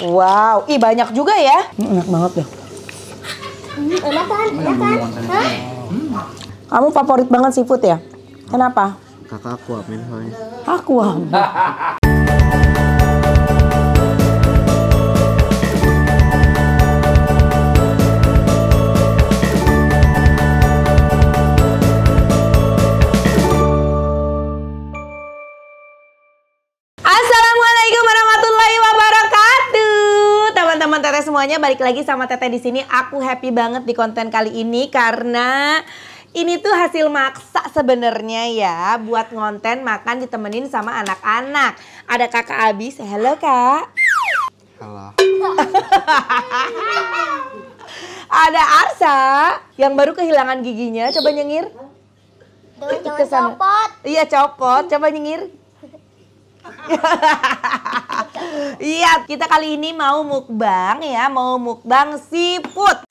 Wow, ih banyak juga ya. Enak banget ya. Enak kan? Enak kan? Kamu favorit banget seafood ya? Kenapa? Kakak aku amin soalnya. Aku Assalamualaikum warahmatullahi wabarakatuh. Teman-teman Teteh semuanya, balik lagi sama Teteh di sini. Aku happy banget di konten kali ini karena ini tuh hasil maksa sebenarnya ya, buat ngonten makan ditemenin sama anak-anak. Ada Kakak Abi, hello Kak. Halo. Ada Arsa yang baru kehilangan giginya, coba nyengir. Jangan copot. Iya copot, coba nyengir. Iya, kita kali ini mau mukbang ya, mau mukbang seafood.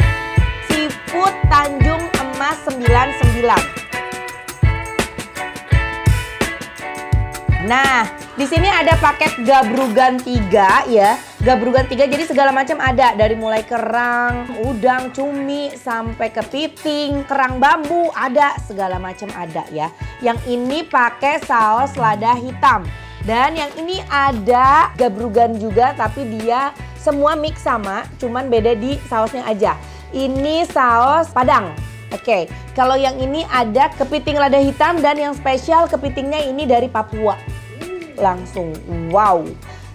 Seafood Tanjung Emas 99. Nah, di sini ada paket gabrugan 3 ya. Gabrugan 3 jadi segala macam ada, dari mulai kerang, udang, cumi sampai kepiting, kerang bambu ada, segala macam ada ya. Yang ini pakai saus lada hitam. Dan yang ini ada gabrugan juga tapi dia semua mix sama, cuman beda di sausnya aja. Ini saus Padang. Oke, kalau yang ini ada kepiting lada hitam dan yang spesial kepitingnya ini dari Papua. Langsung wow.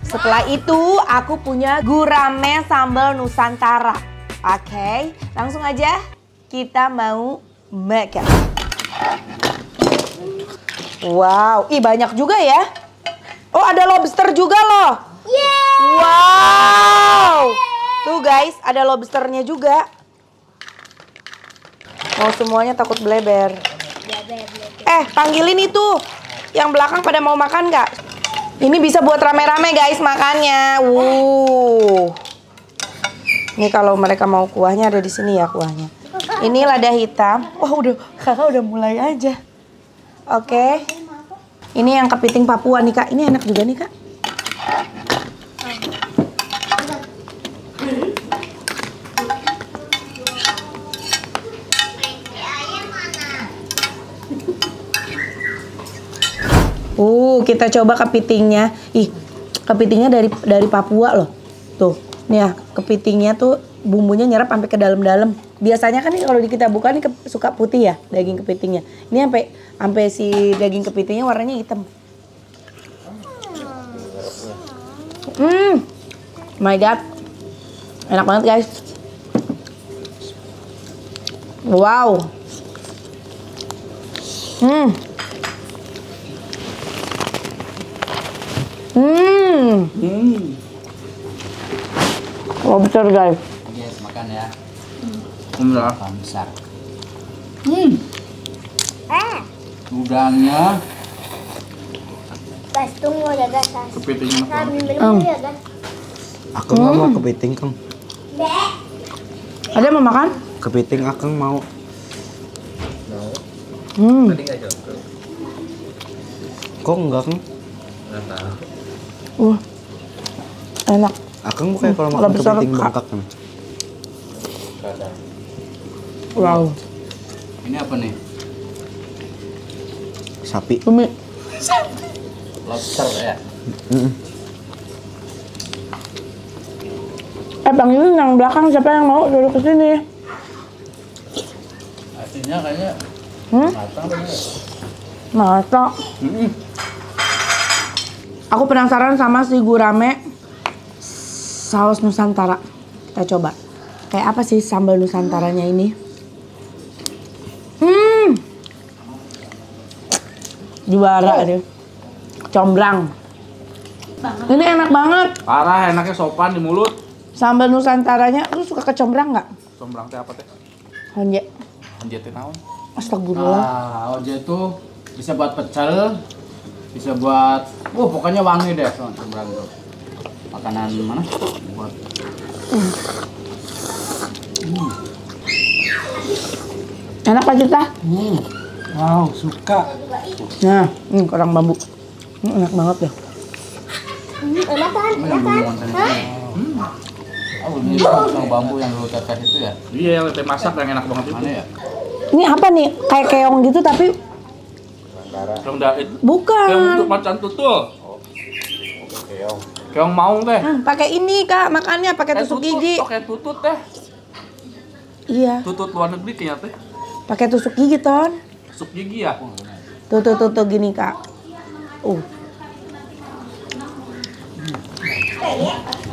Setelah itu aku punya gurame sambal Nusantara. Oke, langsung aja kita mau makan. Wow, ih banyak juga ya. Oh ada lobster juga loh. Wow. Tuh guys, ada lobsternya juga. Mau semuanya takut bleber. Panggilin itu. Yang belakang pada mau makan nggak? Ini bisa buat rame-rame guys makannya. Ini kalau mereka mau kuahnya ada di sini ya kuahnya. Ini lada hitam. Wah kakak udah mulai aja. Oke. Ini yang kepiting Papua nih Kak. Ini enak juga nih Kak. Kita coba kepitingnya. Ih, kepitingnya dari Papua loh. Tuh, nih ya, kepitingnya tuh bumbunya nyerap sampai ke dalam-dalam. Biasanya kan kalau kita buka nih suka putih ya daging kepitingnya. Ini sampai si daging kepitingnya warnanya hitam. My God, enak banget guys. Wow. Lobster guys. Yes, makan ya. Alhamdulillah. Besar. Udangnya. Guys, tunggu ya guys. Kepitingnya Kami minum dulu ya guys. Aku nggak mau kepiting Kang. Ada yang mau makan? Kepiting Akang mau. Kok enggak Kang? Enak. Akang bukannya kalau makan kepiting bengkak kan? Wow. Ini apa nih? Sapi. Cumi. Lobster ya. Bang ini yang belakang siapa yang mau duduk ke sini? Artinya kayaknya matang bener. Masa? Aku penasaran sama si gurame saus Nusantara. Kita coba. Kayak apa sih sambal Nusantaranya ini? Juara deh. Combrang. Ini enak banget. Parah, enaknya sopan di mulut. Sambal Nusantaranya, lu suka kecombrang nggak? Sombrang teh apa teh? Honje. Anjir teh naon? Astagfirullah. Oje itu bisa buat pecel, bisa buat, pokoknya wangi deh sombrang itu. Makanan mana? Buat. Enak Pak Cita? Wow, suka. Nah, ini kerang bambu. Enak banget ya. Enak kan? Enak kan? Hah? Oh, ini yang bambu yang lu tetes itu ya? Iya, yang teh masak yang enak banget itu. Mana ya? Ini apa nih? Kayak keong gitu tapi Keong dait. bukan. Keong untuk macan tutul. Keong maung teh. Pakai ini Kak, makannya pakai tusuk gigi. Pakai tutut teh. Iya, Tutut luar negeri kayaknya teh. pakai tusuk gigi Ton. Tusuk gigi ya. Tuh gini Kak.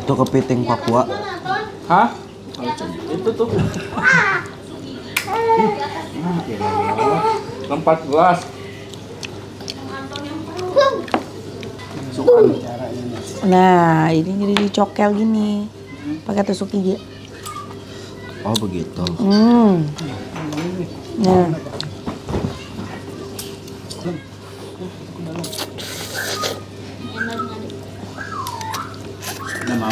Itu kepiting Papua. Hah? Itu tuh. Tempat gelas. Nah, ini jadi dicokel gini. Pakai tusuk gigi. Oh begitu. Nah. Nggak mau.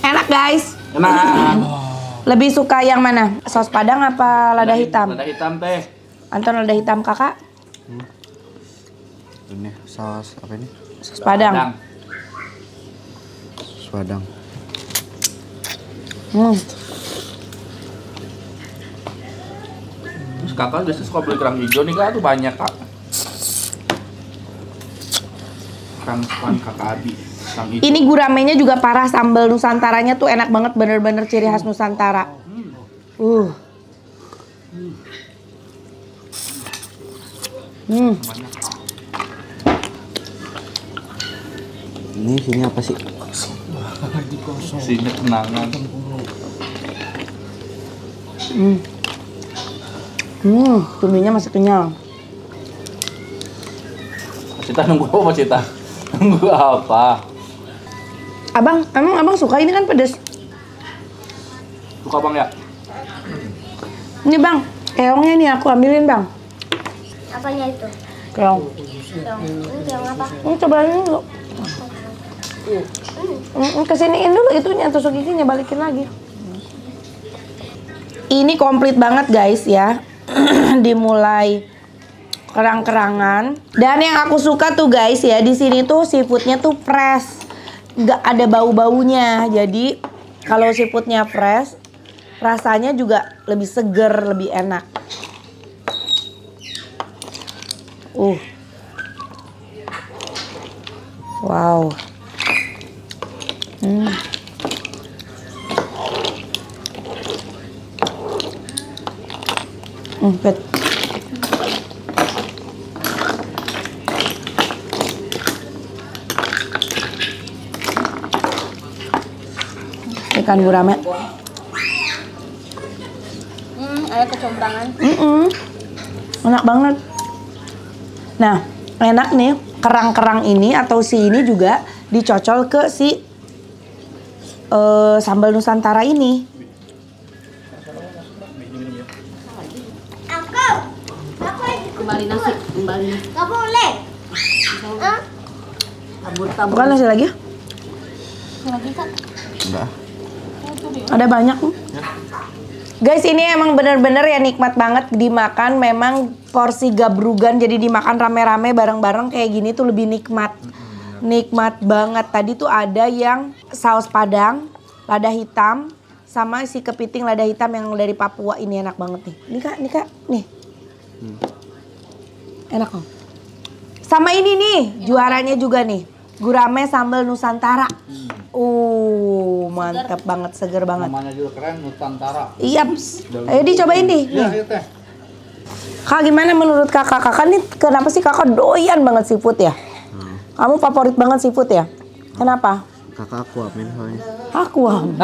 Enak guys. Enak. Lebih suka yang mana? Saus padang apa lada hitam? Lada hitam teh. Anton lada hitam Kakak? Ini saus apa ini? Saus padang. Saus padang. Terus kakak biasanya suka beli kerang hijau nih kak, tuh banyak kak. Kerang kakak Abi. Kerang hijau. Ini guramenya juga parah, sambal Nusantaranya tuh enak banget, bener-bener ciri khas Nusantara. Ini sini apa sih? Sini kenangan. Tuminya masih kenyal. Cita nunggu apa Cita? Nunggu apa? Abang, emang abang suka ini kan pedes. Suka bang ya? Ini bang, keongnya nih aku ambilin bang. Apanya itu? Keong. Ini yang apa? Ini cobain dulu. Kesiniin dulu itunya, tusuk giginya balikin lagi. Ini komplit banget guys ya. Dimulai kerang-kerangan. Dan yang aku suka tuh guys ya, di sini tuh seafoodnya tuh fresh. Nggak ada bau-baunya. Jadi kalau seafoodnya fresh, rasanya juga lebih seger, lebih enak. Wow. Bet. Ikan gurame. Ada kecomberangan. Enak banget. Nah, enak nih kerang-kerang ini atau si ini juga dicocol ke si sambal Nusantara ini. Kembali nasi, kembali. Gak boleh. Bukan nasi lagi? Lagi kak. Enggak. Ada banyak nih. Guys, ini emang bener-bener ya nikmat banget dimakan. Memang porsi gabrugan jadi dimakan rame-rame bareng-bareng kayak gini tuh lebih nikmat. Nikmat banget. Tadi tuh ada yang saus padang, lada hitam, sama si kepiting lada hitam yang dari Papua. Ini enak banget nih. Nih kak, nih. Enak kok. Sama ini nih, juaranya juga nih. Gurame sambal Nusantara. Mantap banget, seger banget. Namanya juga keren, Nusantara. Iya, ayo dicobain nih. Ayo teh. Kak, gimana menurut kakak? Kakak nih kenapa sih kakak doyan banget seafood ya? Kamu favorit banget seafood ya? Kenapa? Kakak aku amin soalnya. Aku amin.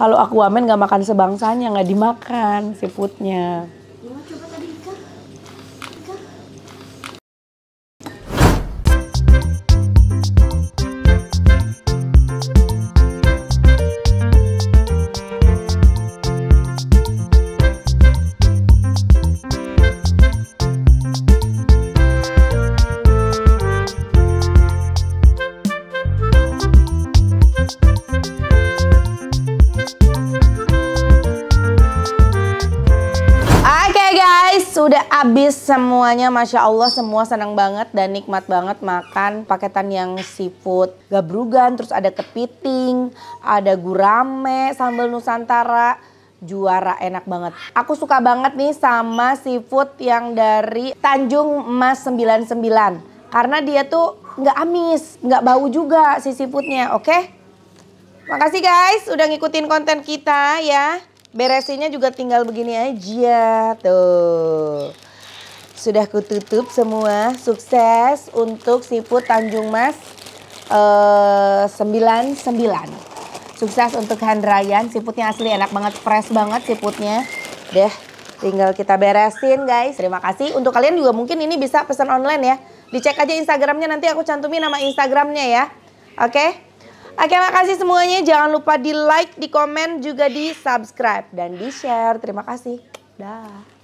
Kalau aku amin nggak makan sebangsanya, nggak dimakan seafoodnya. udah habis semuanya, Masya Allah, semua senang banget dan nikmat banget makan paketan yang seafood gabrugan, terus ada kepiting, ada gurame, sambal Nusantara, juara, enak banget. Aku suka banget nih sama seafood yang dari Tanjung Mas 99 karena dia tuh nggak amis, nggak bau juga si seafoodnya, oke? Makasih guys udah ngikutin konten kita ya. Beresinnya juga tinggal begini aja tuh. Sudah kututup semua. Sukses untuk seafood Tanjung Mas 99. Sukses untuk Handrayan. Seafoodnya asli enak banget, fresh banget seafoodnya. Deh, tinggal kita beresin guys. Terima kasih. Untuk kalian juga mungkin ini bisa pesan online ya. Dicek aja Instagramnya, nanti aku cantumin nama Instagramnya ya. Oke? Oke, makasih semuanya. Jangan lupa di like, di komen, juga di subscribe dan di share. Terima kasih. Dah.